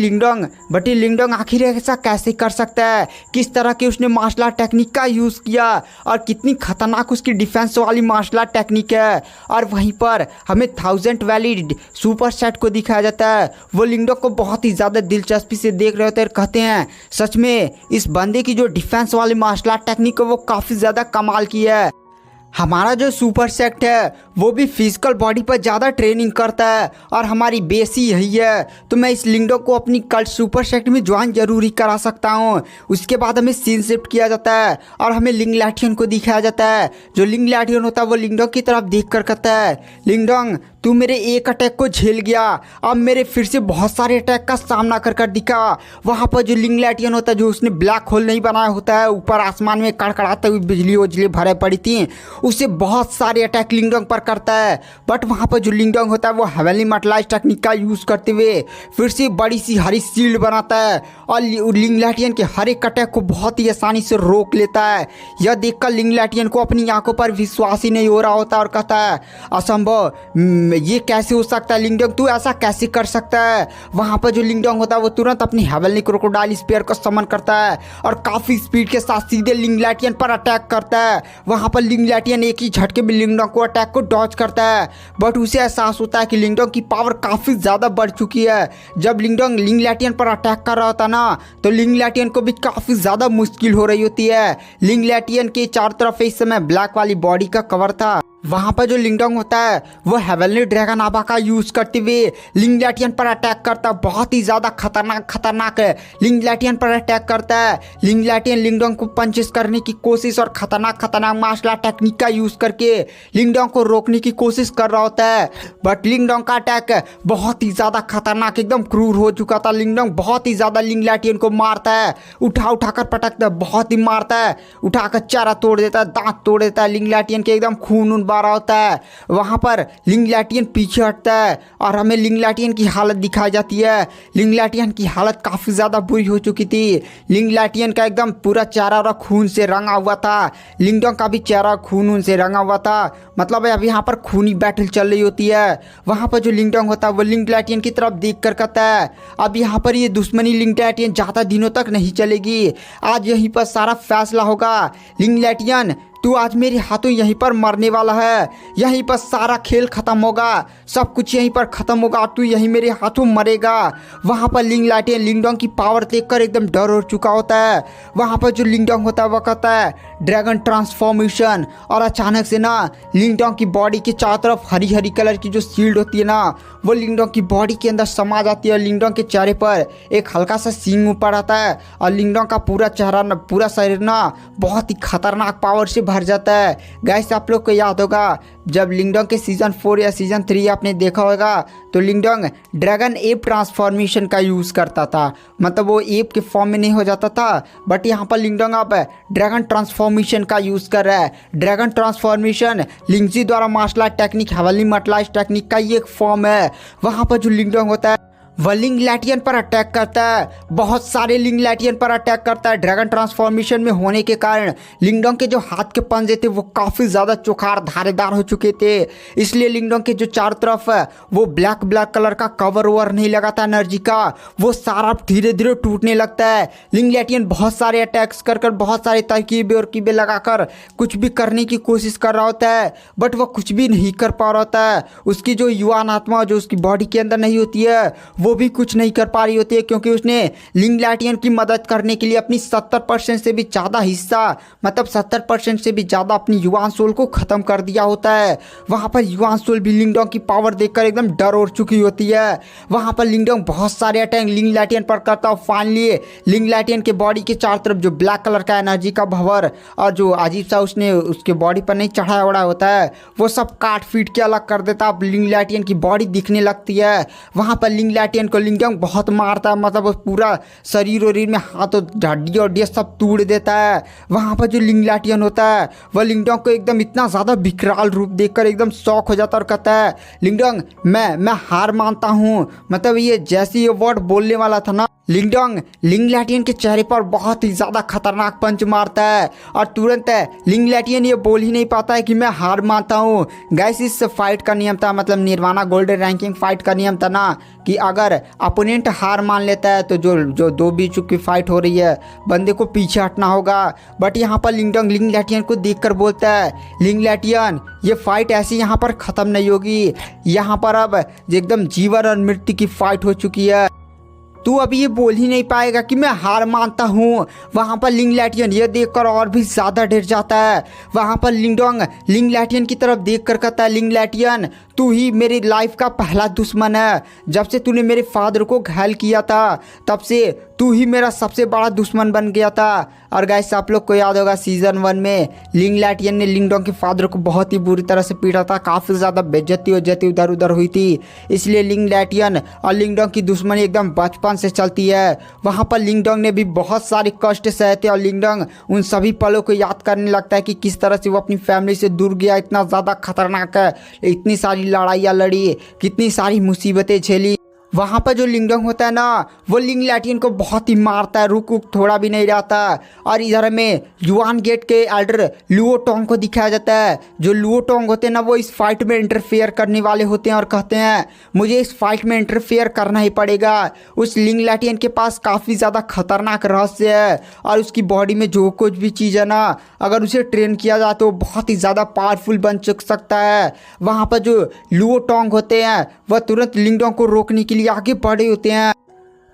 लिंगडोंग आखिर ऐसा कैसे कर सकता है? किस तरह की उसने मार्शल आर्ट टेक्निक का यूज़ किया और कितनी खतरनाक उसकी डिफेंस वाली मार्शल आर्ट टेक्निक है। और वहीं पर हमें 1000 वैलिड सुपर सेट को दिखाया जाता है। वो लिंगडोंग को बहुत ही ज़्यादा दिलचस्पी से देख रहे होते हैं और कहते हैं सच में इस बंदे की जो डिफेंस वाली मार्शल आर्ट टेक्निक है वो काफ़ी ज़्यादा कमाल की है। हमारा जो सुपर सेट है वो भी फिजिकल बॉडी पर ज़्यादा ट्रेनिंग करता है और हमारी बेस ही यही है, तो मैं इस लिंगडोंग को अपनी कल्ट सुपर सेट में ज्वाइन जरूरी करा सकता हूँ। उसके बाद हमें सीन शिफ्ट किया जाता है और हमें लिंग लैटियन को दिखाया जाता है। जो लिंग लैटियन होता है वो लिंगडोंग की तरफ देख कर कहता है लिंगडोंग तू मेरे एक अटैक को झेल गया, अब मेरे फिर से बहुत सारे अटैक का सामना कर दिखा। वहाँ पर जो लिंग लैटियन होता है जो उसने ब्लैक होल नहीं बनाया होता है, ऊपर आसमान में कड़कड़ाते हुए बिजली उजली भरे पड़ी थी, उससे बहुत सारे अटैक लिंगडोंग पर करता है। बट वहाँ पर जो लिंगडोंग होता है वो हेवनली मेटलाइज टेक्निक का यूज़ करते हुए फिर से बड़ी सी हरी शील्ड बनाता है और लिंग लैटियन के हर एक अटैक को बहुत ही आसानी से रोक लेता है। यह देखकर लिंग लैटियन को अपनी आंखों पर विश्वास ही नहीं हो रहा होता और कहता है असंभव, ये कैसे हो सकता है लिंगडोंग, तू ऐसा कैसे कर सकता है। वहाँ पर जो लिंगडोंग होता है वो तुरंत अपनी हेवनली क्रोकोडाइल स्पीयर को समन करता है और काफ़ी स्पीड के साथ सीधे लिंग लैटियन पर अटैक करता है। वहाँ पर लिंग लैटियन एक ही झटके में लिंगडोंग को अटैक को डॉज करता है, बट उसे एहसास होता है कि लिंगडोंग की पावर काफ़ी ज़्यादा बढ़ चुकी है। जब लिंगडोंग लिंग लैटियन पर अटैक कर रहा होता ना तो लिंग लैटियन को भी काफ़ी ज़्यादा मुश्किल हो रही होती है। लिंग लैटियन के चारों तरफ इस समय ब्लैक वाली बॉडी का कवर था। वहाँ पर जो लिंगडोंग होता है वो हेवनली ड्रैगन आभा का यूज़ करते हुए लिंग लैटियन पर अटैक करता है। बहुत ही ज़्यादा खतरनाक है, लिंग लैटियन पर अटैक करता है। लिंग लैटियन लिंगडोंग को पंचेस करने की कोशिश और खतरनाक मार्शल आर्ट टेक्निक का यूज़ करके लिंगडोंग को रोकने की कोशिश कर रहा होता है। बट लिंगडोंग का अटैक बहुत ही ज़्यादा खतरनाक एकदम क्रूर हो चुका था। लिंगडोंग बहुत ही ज़्यादा लिंग लैटियन को मारता है, उठाकर पटकता है, बहुत ही मारता है, उठाकर चेहरा तोड़ देता है, दांत तोड़ देता है। लिंग लैटियन के एकदम खून रहा होता है। वहां पर लिंग लैटियन पीछे हटता है और हमें लिंग लैटियन की हालत दिखाई जाती है। लिंग लैटियन की हालत काफी ज्यादा बुरी हो चुकी थी। लिंग लैटियन का एकदम पूरा चेहरा और खून से रंगा हुआ था। लिंगडोंग का भी चेहरा खून से रंगा हुआ था, मतलब अब यहाँ पर खूनी बैटल चल रही होती है। वहां पर जो लिंगडोंग होता है वो लिंग लैटियन की तरफ देख कर कहता है अब यहाँ पर ये दुश्मनी लिंग लैटियन ज्यादा दिनों तक नहीं चलेगी, आज यहीं पर सारा फैसला होगा। लिंग लैटियन तू आज मेरे हाथों यहीं पर मरने वाला है, यहीं पर सारा खेल खत्म होगा, सब कुछ यहीं पर खत्म होगा, तू यहीं मेरे हाथों मरेगा। वहाँ पर लिंग लैटियन लिंगडोंग की पावर देखकर एकदम डर हो चुका होता है। वहाँ पर जो लिंगडोंग होता है वह कहता है ड्रैगन ट्रांसफॉर्मेशन, और अचानक से ना लिंगडोंग की बॉडी के चारों तरफ हरी हरी कलर की जो शील्ड होती है ना वो लिंगडोंग की बॉडी के अंदर समा जाती है। लिंगडोंग के चेहरे पर एक हल्का सा सींग ऊपर आता है और लिंगडोंग का पूरा चेहरा ना पूरा शरीर ना बहुत ही खतरनाक पावर से भर जाता है। गाइस आप लोग को याद होगा जब लिंगडोंग के सीजन 4 या सीजन 3 आपने देखा होगा तो लिंगडोंग ड्रैगन एप ट्रांसफॉर्मेशन का यूज़ करता था, मतलब वो एप के फॉर्म में नहीं हो जाता था, बट यहाँ पर लिंगडोंग अब ड्रैगन ट्रांसफॉर्मेशन का यूज़ कर रहा है। ड्रैगन ट्रांसफॉर्मेशन लिंगजी द्वारा martial art technique heavenly metalize technique का ये एक फॉर्म है। वहाँ पर जो लिंगडोंग होता है वह लिंग लैटियन पर अटैक करता है, बहुत सारे लिंग लैटियन पर अटैक करता है। ड्रैगन ट्रांसफॉर्मेशन में होने के कारण लिंगडोंग के जो हाथ के पंजे थे वो काफ़ी ज़्यादा चोखार धारेदार हो चुके थे, इसलिए लिंगडोंग के जो चारों तरफ है वो ब्लैक कलर का कवर ओवर नहीं लगा था एनर्जी का, वो सारा धीरे धीरे टूटने लगता है। लिंग लैटियन बहुत सारे अटैक्स कर बहुत सारे तरकीबें और कीबें लगाकर कुछ भी करने की कोशिश कर रहा होता है, बट वह कुछ भी नहीं कर पा रहा होता है। उसकी जो युवान आत्मा जो उसकी बॉडी के अंदर नहीं होती है वो भी कुछ नहीं कर पा रही होती है, क्योंकि उसने लिंग लैटियन की मदद करने के लिए अपनी 70% से भी ज़्यादा हिस्सा, मतलब 70% से भी ज़्यादा अपनी युवान सोल को ख़त्म कर दिया होता है। वहाँ पर युवान सोल भी लिंगडोंग की पावर देखकर एकदम डर उड़ चुकी होती है। वहाँ पर लिंगडोंग बहुत सारे अटैक लिंग लैटियन पर करता है। फाइनली लिंग लैटियन के बॉडी के चारों तरफ जो ब्लैक कलर का एनर्जी का भंवर और जो अजीब सा उसने उसके बॉडी पर नहीं चढ़ाया उड़ा होता है वो सब काट पीट के अलग कर देता है। लिंग लैटियन की बॉडी दिखने लगती है। वहाँ पर लिंग लैटियन को लिंगडोंग बहुत मारता है, मतलब पूरा शरीर में हाथ और हड्डी सब तोड़ देता है। वहाँ पर जो लिंग लैटियन होता है वह लिंगडोंग को एकदम इतना ज़्यादा विकराल रूप देखकर एकदम शौक हो जाता है और कहता है लिंगडोंग मैं हार मानता हूँ, मतलब ये जैसे ये वर्ड बोलने वाला था ना लिंगडोंग लिंग लैटियन के चेहरे पर बहुत ही ज़्यादा खतरनाक पंच मारता है और तुरंत लिंग लैटियन ये बोल ही नहीं पाता है कि मैं हार मानता हूँ। गाइस इस फाइट का नियम था, मतलब निर्वाणा गोल्डन रैंकिंग फाइट का नियम था ना कि अगर देखकर अपोनेंट हार मान लेता है। तो जो जो दो बीचों की फाइट हो रही है, बंदे को पीछे हटना होगा। बट यहाँ पर लिंगडोंग लिंग लैटियन को देखकर बोलता है, लिंग लैटियन ये फाइट ऐसी यहाँ पर ख़त्म नहीं होगी, यहाँ पर अब एकदम जीवन और मृत्यु की फाइट हो चुकी है। तू अभी ये बोल ही नहीं पाएगा कि मैं हार मानता हूँ। वहाँ पर लिंग लैटियन ये देखकर और भी ज़्यादा डर जाता है। वहाँ पर लिंगडोंग लिंग लैटियन की तरफ देखकर कहता है, लिंग लैटियन तू ही मेरी लाइफ का पहला दुश्मन है। जब से तूने मेरे फादर को घायल किया था तब से तू ही मेरा सबसे बड़ा दुश्मन बन गया था। और गाइस आप लोग को याद होगा सीज़न 1 में लिंग लैटियन ने लिंगडोंग के फादर को बहुत ही बुरी तरह से पीटा था, काफ़ी ज़्यादा बेइज्जती इधर उधर हुई थी। इसलिए लिंग लैटियन और लिंगडोंग की दुश्मनी एकदम बचपन से चलती है। वहाँ पर लिंगडोंग ने भी बहुत सारे कष्ट सहे थे और लिंगडोंग उन सभी पलों को याद करने लगता है कि किस तरह से वो अपनी फैमिली से दूर गया, इतना ज़्यादा खतरनाक है, इतनी सारी लड़ाइयाँ लड़ी, कितनी सारी मुसीबतें झेली। वहाँ पर जो लिंगडोंग होता है ना, वो लिंग लैटियन को बहुत ही मारता है, रुक थोड़ा भी नहीं रहता। और इधर में युआन गेट के एल्डर लुओ टोंग को दिखाया जाता है। जो लुओ टोंग होते हैं ना, वो इस फाइट में इंटरफेयर करने वाले होते हैं और कहते हैं मुझे इस फाइट में इंटरफेयर करना ही पड़ेगा। उस लिंग लैटियन के पास काफ़ी ज़्यादा खतरनाक रहस्य है और उसकी बॉडी में जो कुछ भी चीज़ है ना, अगर उसे ट्रेन किया जाए तो बहुत ही ज़्यादा पावरफुल बन सकता है। वहाँ पर जो लुओ टोंग होते हैं वह तुरंत लिंगडोंग को रोकने के लिए आगे बढ़े होते हैं।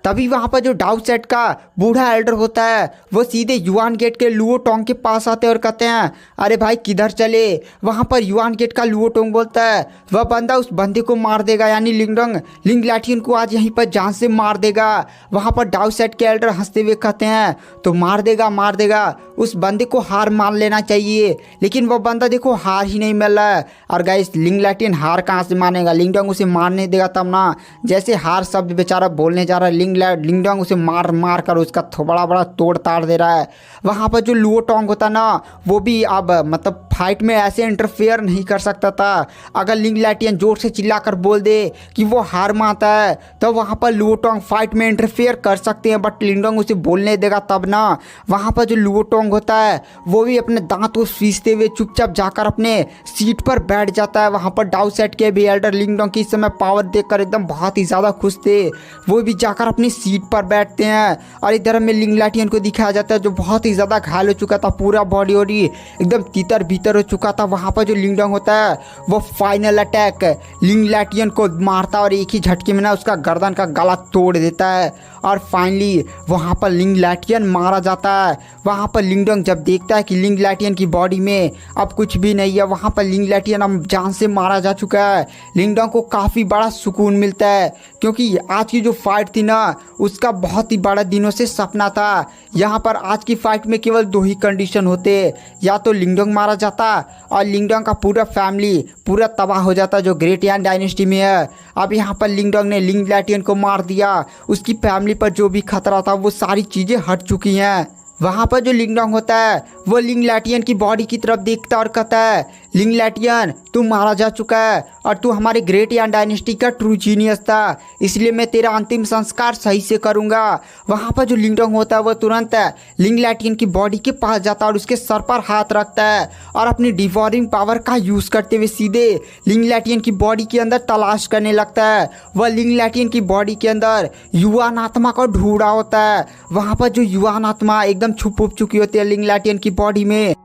तभी वहाँ पर जो डाउ सेट का बूढ़ा एल्डर होता है वो सीधे युआन गेट के लुओ टोंग के पास आते हैं और कहते हैं, अरे भाई किधर चले। वहाँ पर युआन गेट का लुओ टोंग बोलता है वह बंदा उस बंदे को मार देगा, यानी लिंगडोंग लिंग लैटियन को आज यहीं पर जान से मार देगा। वहाँ पर डाउ सेट के एल्डर हंसते हुए कहते हैं, तो मार देगा, उस बंदे को हार मान लेना चाहिए। लेकिन वो बंदा देखो हार ही नहीं मिल रहा है। और गाइस लिंग लैटियन हार कहाँ से मानेगा, लिंगडोंग उसे मारने देगा तब ना। जैसे हार शब्द बेचारा बोलने जा रहा है, लिंगडोंग उसे मार कर उसका बड़ा तोड़ ताड़ दे रहा है। वहाँ पर जो लुओ टोंग होता ना, वो भी अब मतलब फाइट में ऐसे इंटरफेयर नहीं कर सकता था। अगर लिंग लैटियन जोर से चिल्लाकर बोल दे कि वो हार मानता है तो वहाँ पर लुओ टोंग फाइट में इंटरफेयर कर सकते हैं, बट लिंगडोंग उसे बोलने देगा तब ना। वहाँ पर जो लुओ टोंग होता है वो भी अपने दांत को सींचते हुए चुपचाप जाकर अपने सीट पर बैठ जाता है। वहाँ पर डाउ सेट के भी एल्डर लिंगडोंग की इस समय पावर देखकर एकदम बहुत ही ज़्यादा खुश थे, वो भी जाकर अपनी सीट पर बैठते हैं। और इधर में लिंग लैटियन को दिखाया जाता है जो बहुत ही ज़्यादा घायल हो चुका था, पूरा बॉडी एकदम तीतर भीतर हो चुका था। वहाँ पर जो लिंगडोंग होता है वो फाइनल अटैक लिंग लैटियन को मारता है और एक ही झटके में ना उसका गर्दन का गला तोड़ देता है। और फाइनली वहाँ पर लिंग लैटियन मारा जाता है। वहाँ पर लिंगडोंग जब देखता है कि लिंग लैटियन की बॉडी में अब कुछ भी नहीं है, वहाँ पर लिंग लैटियन अब जान से मारा जा चुका है, लिंगडोंग को काफ़ी बड़ा सुकून मिलता है। क्योंकि आज की जो फाइट थी ना, उसका बहुत ही बड़ा दिनों से सपना था। यहाँ पर आज की फाइट में केवल दो ही कंडीशन होते, या तो लिंगडोंग मारा जाता और लिंगडोंग का पूरा फैमिली पूरा तबाह हो जाता जो ग्रेट यान डायनेस्टी में है। अब यहाँ पर लिंगडोंग ने लिंग लैटियन को मार दिया, उसकी फैमिली पर जो भी खतरा था वो सारी चीज़ें हट चुकी हैं। वहाँ पर जो लिंगडोंग होता है वो लिंग लैटियन की बॉडी की तरफ देखता और कहता है, लिंग लैटियन तू मारा जा चुका है और तू हमारे ग्रेट यान डायनेस्टी का ट्रू जीनियस था, इसलिए मैं तेरा अंतिम संस्कार सही से करूँगा। वहाँ पर जो लिंगडोंग होता है वो तुरंत लिंग लैटियन की बॉडी के पास जाता है और उसके सर पर हाथ रखता है और अपनी डिवॉरिंग पावर का यूज़ करते हुए सीधे लिंग लैटियन की बॉडी के अंदर तलाश करने लगता है। वह लिंग लैटियन की बॉडी के अंदर युआन आत्मा को ढूंढा होता है। वहाँ पर जो युआन आत्मा एकदम छुप चुकी होती है लिंग लैटियन की बॉडी में,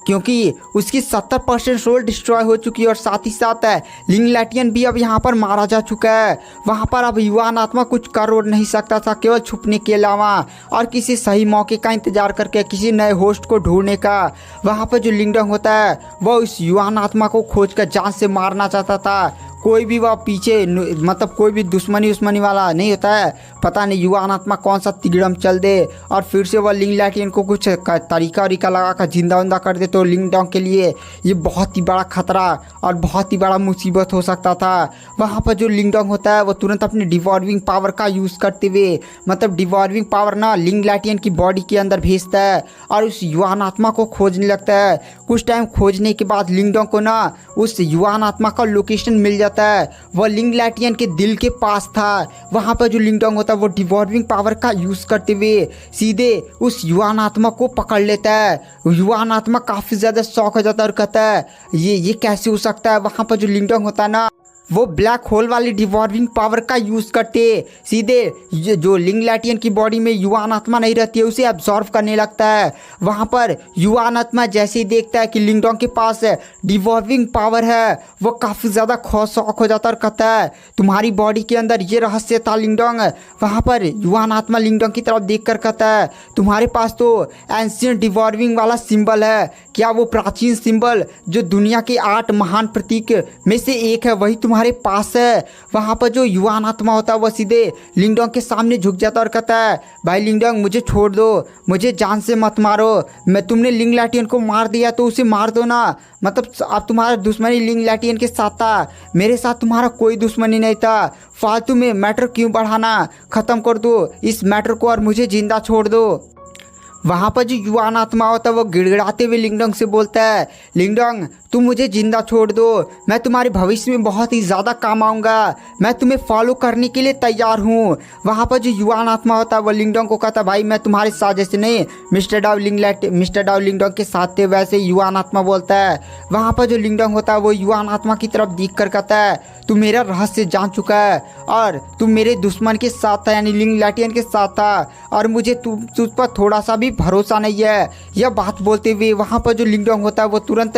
क्योंकि उसकी 70% सोल डिस्ट्रॉय हो चुकी है और साथ ही साथ लिंग लैटियन भी अब यहाँ पर मारा जा चुका है। वहाँ पर अब युआन आत्मा कुछ कर और नहीं सकता था, केवल छुपने के अलावा और किसी सही मौके का इंतजार करके किसी नए होस्ट को ढूंढने का। वहाँ पर जो लिंगडोंग होता है वह उस युआन आत्मा को खोज कर जान से मारना चाहता था। कोई भी वह पीछे मतलब कोई भी दुश्मनी वाला नहीं होता है, पता नहीं युआन आत्मा कौन सा तिगड़म चल दे और फिर से वह लिंग लैटियन को कुछ तरीका लगा कर जिंदा कर दे, तो लिंगडोंग के लिए ये बहुत ही बड़ा खतरा और बहुत ही बड़ा मुसीबत हो सकता था। वहाँ पर जो लिंगडोंग होता है वो तुरंत अपनी डिवॉर्विंग पावर का यूज़ करते हुए, मतलब डिवॉर्विंग पावर ना लिंग लैटियन की बॉडी के अंदर भेजता है और उस युआन आत्मा को खोजने लगता है। कुछ टाइम खोजने के बाद लिंगडोंग को ना उस युआन आत्मा का लोकेशन मिल जाता है। वह लिंग लैटियन के दिल के पास था। वहाँ पर जो लिंगडोंग होता है वो डिवॉर्विंग पावर का यूज़ करते हुए सीधे उस युआन आत्मा को पकड़ लेता है। युआन आत्मा काफ़ी ज़्यादा शॉक हो जाता है और कहता है ये कैसे हो सकता है। वहाँ पर जो लिंगडोंग होता है ना वो ब्लैक होल वाली डिवॉर्विंग पावर का यूज़ करते सीधे जो लिंग लैटियन की बॉडी में युवान आत्मा नहीं रहती है उसे एब्जॉर्व करने लगता है। वहाँ पर युवान आत्मा जैसे ही देखता है कि लिंगडोंग के पास डिवॉर्विंग पावर है वो काफ़ी ज़्यादा शॉक हो जाता है और कहता है तुम्हारी बॉडी के अंदर ये रहस्य था लिंगडोंग। वहाँ पर युवान आत्मा लिंगडोंग की तरफ देख कर कहता है तुम्हारे पास तो एंशिएंट डिवॉर्विंग वाला सिंबल है, क्या वो प्राचीन सिंबल जो दुनिया के 8 महान प्रतीक में से एक है वही तुम्हारे पास है। वहाँ पर जो युवान आत्मा होता है वह सीधे लिंगडोंग के सामने झुक जाता और कहता है भाई लिंगडोंग मुझे छोड़ दो, मुझे जान से मत मारो, मैं तुमने लिंग लैटियन को मार दिया तो उसे मार दो ना, मतलब अब तुम्हारा दुश्मनी लिंग लैटियन के साथ था, मेरे साथ तुम्हारा कोई दुश्मनी नहीं था, फालतू में मैटर क्यों बढ़ाना, ख़त्म कर दो इस मैटर को और मुझे जिंदा छोड़ दो। वहाँ पर जो युवान आत्मा होता है वो गिड़गिड़ाते हुए लिंगडोंग से बोलता है लिंगडोंग तुम मुझे जिंदा छोड़ दो, मैं तुम्हारे भविष्य में बहुत ही ज़्यादा काम आऊँगा, मैं तुम्हें फॉलो करने के लिए तैयार हूँ। वहाँ पर जो युवान आत्मा होता है वो लिंगडोंग को कहता है भाई मैं तुम्हारे साथ जैसे नहीं मिस्टर डाउ लिंगडोंग के साथ थे वैसे युवान आत्मा बोलता है। वहाँ पर जो लिंगडोंग होता है वो युवान आत्मा की तरफ देख कर कहता है तू मेरा रहस्य जान चुका है और तू मेरे दुश्मन के साथ था यानी लिंग लैटियन के साथ था और मुझे तुझ पर थोड़ा सा भी भरोसा नहीं है। यह बात बोलते हुए वहाँ पर जो लिंगडोंग होता है वो तुरंत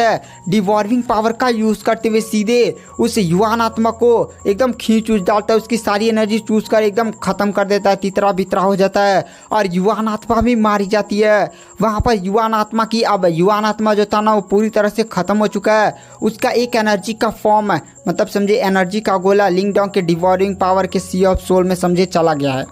डिवॉर्विंग पावर का यूज़ करते हुए सीधे उस युवान आत्मा को एकदम खींच उच डालता है, उसकी सारी एनर्जी चूज कर एकदम ख़त्म कर देता है, तितरा बितरा हो जाता है और युवान आत्मा भी मारी जाती है। वहाँ पर युवान आत्मा जो था ना वो पूरी तरह से ख़त्म हो चुका है, उसका एक एनर्जी का फॉर्म है मतलब समझे एनर्जी का गोला लिंगडोंग के डिवॉर्विंग पावर के सी ऑफ सोल में समझे चला गया है।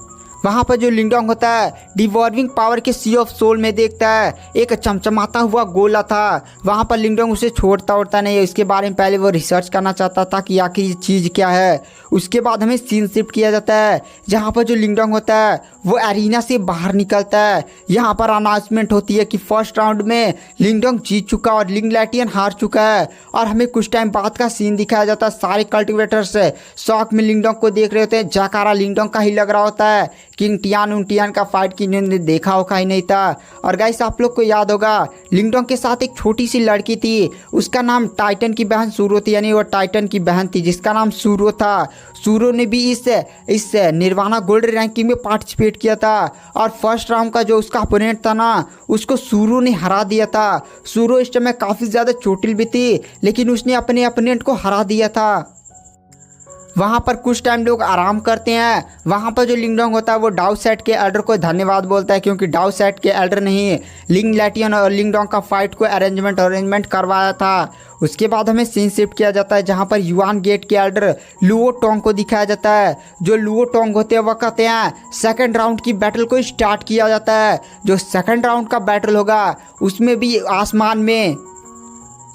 वहाँ पर जो लिंगडोंग होता है डिवॉर्विंग पावर के सी ऑफ सोल में देखता है एक चमचमाता हुआ गोला था। वहाँ पर लिंगडोंग उसे छोड़ता नहीं है, इसके बारे में पहले वो रिसर्च करना चाहता था कि आखिर ये चीज़ क्या है। उसके बाद हमें सीन शिफ्ट किया जाता है जहाँ पर जो लिंगडोंग होता है वो एरिना से बाहर निकलता है। यहाँ पर अनाउंसमेंट होती है कि फर्स्ट राउंड में लिंगडोंग जीत चुका और लिंग लैटियन हार चुका है और हमें कुछ टाइम बाद का सीन दिखाया जाता है। सारे कल्टिवेटर्स शॉक में लिंगडोंग को देख रहे होते हैं, जयकारा लिंगडोंग का ही लग रहा होता है। किंग टियान का फाइट की इन्होंने देखा होगा ही नहीं था। और गाइस आप लोग को याद होगा लिंगडोंग के साथ एक छोटी सी लड़की थी, उसका नाम टाइटन की बहन सूरो थी, यानी वो टाइटन की बहन थी जिसका नाम सूरो था। सूरो ने भी इस निर्वाणा गोल्ड रैंकिंग में पार्टिसिपेट किया था और फर्स्ट राउंड का जो उसका अपोनेंट था ना उसको सूरो ने हरा दिया था। सूरो इस समय काफ़ी ज़्यादा चोटिल भी थी लेकिन उसने अपने अपोनेंट को हरा दिया था। वहाँ पर कुछ टाइम लोग आराम करते हैं। वहाँ पर जो लिंगडोंग होता है वो डाउ सेट के एल्डर को धन्यवाद बोलता है क्योंकि डाउ सेट के एल्डर ने ही लिंग लैटियन और लिंगडोंग का फाइट को अरेंजमेंट करवाया था। उसके बाद हमें सीन शिफ्ट किया जाता है जहाँ पर युआन गेट के एल्डर लुओ टोंग को दिखाया जाता है। जो लुओ टोंग होते हैं वह कहते हैं सेकंड राउंड की बैटल को स्टार्ट किया जाता है। जो सेकंड राउंड का बैटल होगा उसमें भी आसमान में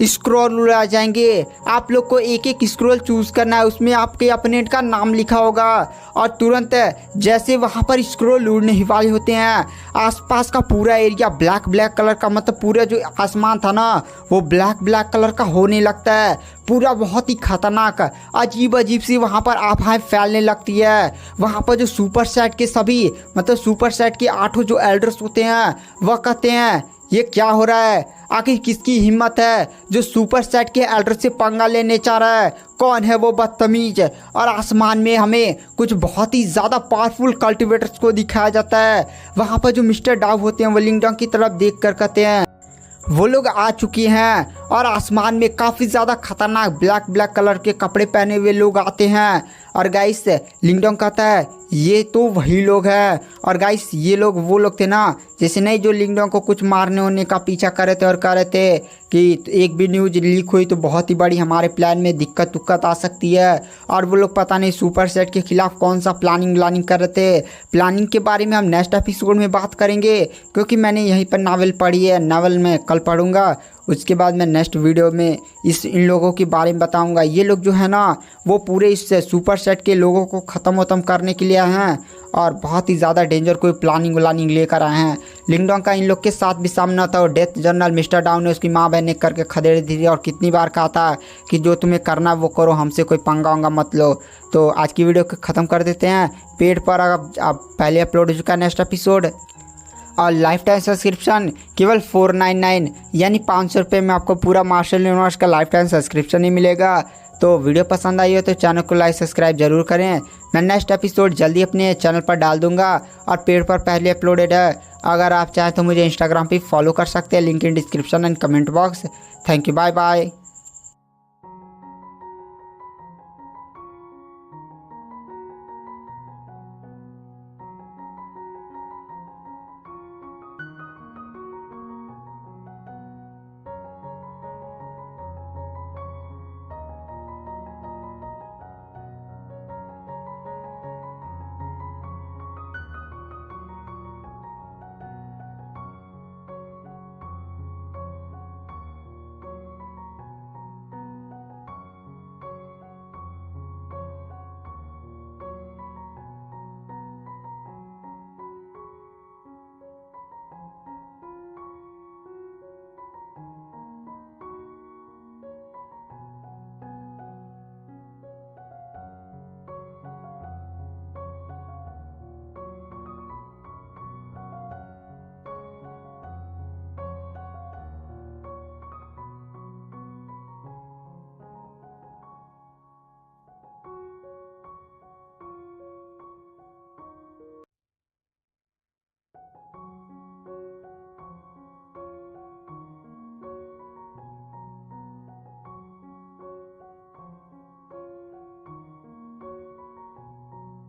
स्क्रॉल उड़ा जाएंगे, आप लोग को एक एक स्क्रॉल चूज़ करना है, उसमें आपके अपोनेंट का नाम लिखा होगा और तुरंत जैसे वहाँ पर स्क्रॉल उड़ने ही वाले होते हैं आसपास का पूरा एरिया ब्लैक कलर का, मतलब पूरा जो आसमान था ना वो ब्लैक कलर का होने लगता है। पूरा बहुत ही खतरनाक अजीब सी वहाँ पर आभाएं फैलने लगती है। वहाँ पर जो सुपर सेट के सभी मतलब सुपर सेट के 8 जो एल्डर्स होते हैं वह कहते हैं ये क्या हो रहा है, आखिर किसकी हिम्मत है जो सुपर सेट के एल्डर से पंगा लेने चाह रहा है, कौन है वो बदतमीज। और आसमान में हमें कुछ बहुत ही ज़्यादा पावरफुल कल्टिवेटर्स को दिखाया जाता है। वहाँ पर जो मिस्टर डाउ होते हैं वो लिंगडोंग की तरफ देख कर कहते हैं वो लोग आ चुके हैं और आसमान में काफ़ी ज़्यादा खतरनाक ब्लैक कलर के कपड़े पहने हुए लोग आते हैं। और गाइस लिंगडोंग कहता है ये तो वही लोग हैं। और गाइस ये लोग वो लोग थे ना जैसे नहीं जो लिंगडोंग को कुछ मारने होने का पीछा कर रहे थे और कह रहे थे कि एक भी न्यूज़ लीक हुई तो बहुत ही बड़ी हमारे प्लान में दिक्कत आ सकती है। और वो लोग पता नहीं सुपर सेट के खिलाफ कौन सा प्लानिंग कर रहे थे। प्लानिंग के बारे में हम नेक्स्ट एपिसोड में बात करेंगे क्योंकि मैंने यहीं पर नावल पढ़ी है, नावल में कल पढ़ूंगा। उसके बाद मैं नेक्स्ट वीडियो में इन लोगों के बारे में बताऊंगा। ये लोग जो है ना वो पूरे इस सुपर सेट के लोगों को ख़त्म करने के लिए आए हैं और बहुत ही ज़्यादा डेंजर कोई प्लानिंग लेकर आए हैं। लिंगडोंग का इन लोग के साथ भी सामना था और डेथ जनरल मिस्टर डाउ ने उसकी माँ बहन ने करके खदेड़ दी और कितनी बार कहा था कि जो तुम्हें करना वो करो, हमसे कोई पंगा मत लो। तो आज की वीडियो को ख़त्म कर देते हैं। पेड पर अब पहले अपलोड हो चुका है नेक्स्ट एपिसोड और लाइफ टाइम सब्सक्रिप्शन केवल 499 यानी 500 रुपये में आपको पूरा मार्शल यूनिवर्स का लाइफ टाइम सब्सक्रिप्शन ही मिलेगा। तो वीडियो पसंद आई हो तो चैनल को लाइक सब्सक्राइब जरूर करें। मैं नेक्स्ट एपिसोड जल्दी अपने चैनल पर डाल दूंगा और पेड़ पर पहले अपलोडेड है। अगर आप चाहें तो मुझे इंस्टाग्राम पे फॉलो कर सकते हैं, link in description and comment box. Thank you, bye bye.